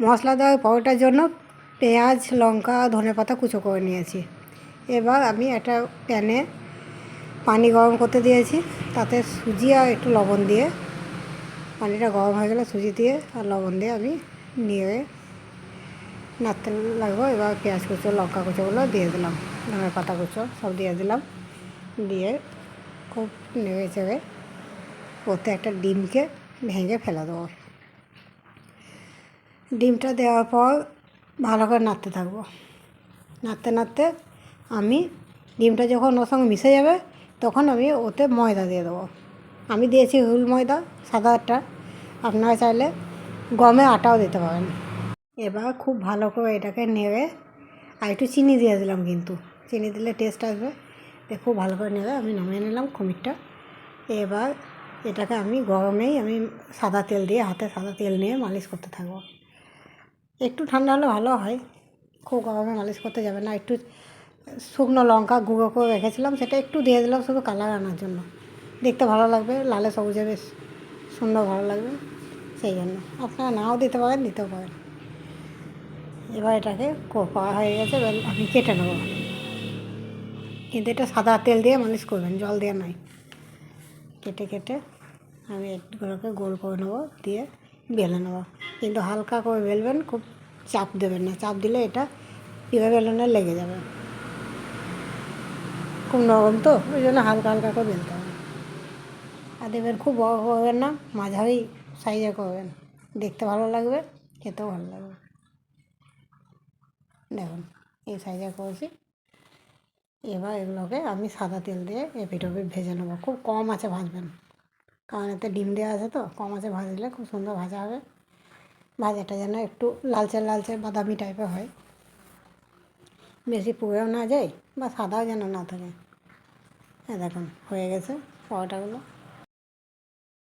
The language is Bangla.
মশলা দেওয়া পরোটার জন্য পেঁয়াজ, লঙ্কা, ধনেপাতা কুচো করে নিয়েছি। এবার আমি একটা প্যানে পানি গরম করতে দিয়েছি, তাতে সুজি আর একটু লবণ দিয়ে, পানিটা গরম হয়ে গেলে সুজি দিয়ে আর লবণ দিয়ে আমি নিয়ে নাড়তে লাগবো। এবার পেঁয়াজ কুচো, লঙ্কা কুচোগুলো দিয়ে দিলাম, ধনেপাতা কুচো সব দিয়ে দিলাম, দিয়ে খুব নেড়ে চেড়ে ওতে একটা ডিমকে ভেঙে ফেলে দেবো। ডিমটা দেওয়ার পর ভালো করে নাড়তে থাকবো। নাড়তে নাড়তে আমি ডিমটা যখন ওর সঙ্গে মিশে যাবে তখন আমি ওতে ময়দা দিয়ে দেবো। আমি দিয়েছি হুল ময়দা সাদাটা, আপনারা চাইলে গমের আটাও দিতে পারেন। এবার খুব ভালো করে এটাকে নেড়ে আর একটু চিনি দিয়ে দিলাম, কিন্তু চিনি দিলে টেস্ট আসবে। খুব ভালো করে নেড়ে আমি নামিয়ে নিলাম কুমিরটা। এবার এটাকে আমি গরমেই আমি সাদা তেল দিয়ে, হাতে সাদা তেল নিয়ে মালিশ করতে থাকবো। একটু ঠান্ডা হলে ভালো হয়, খুব গরমে মালিশ করতে যাবে না। একটু শুকনো লঙ্কা গুঁড়ো করে রেখেছিলাম, সেটা একটু দিয়ে দিলাম শুধু কালার আনার জন্য, দেখতে ভালো লাগবে, লালে সবুজে বেশ সুন্দর ভালো লাগবে, সেই জন্য। আপনারা নাও দিতে পারেন, দিতেও পারেন। এবার এটাকে করা হয়ে গেছে, এবার আমি কেটে নেবো। কিন্তু এটা সাদা তেল দিয়ে মালিশ করবেন, জল দিয়ে নয়। কেটে কেটে আমি এগুলোকে গোল করে নেবো, দিয়ে বেলে নেবো। কিন্তু হালকা করে বেলবেন, খুব চাপ দেবেন না, চাপ দিলে এটা পিঠা বেলনে লেগে যাবে। খুব নরম তো, ওই জন্য হালকা হালকা করে বেলতে হবে। আর দেবেন খুব বড় করবেন না, মাঝারি সাইজে করবেন, দেখতে ভালো লাগবে, খেতেও ভালো লাগবে। দেখুন এই সাইজে করেছি। এবার এগুলোকে আমি সাদা তেল দিয়ে এপিঠ ওপিঠ ভেজে নেবো। খুব কম আঁচে ভাজবেন, কারণ এতে ডিম দেওয়া আছে তো, কম আঁচে ভাজলে খুব সুন্দর ভাজা হবে। ভাজাটা যেন একটু লালচে লালচে বাদামি টাইপের হয়, বেশি পুড়েও না যায় বা সাদাও যেন না থাকে। হ্যাঁ দেখুন হয়ে গেছে পরোটাগুলো।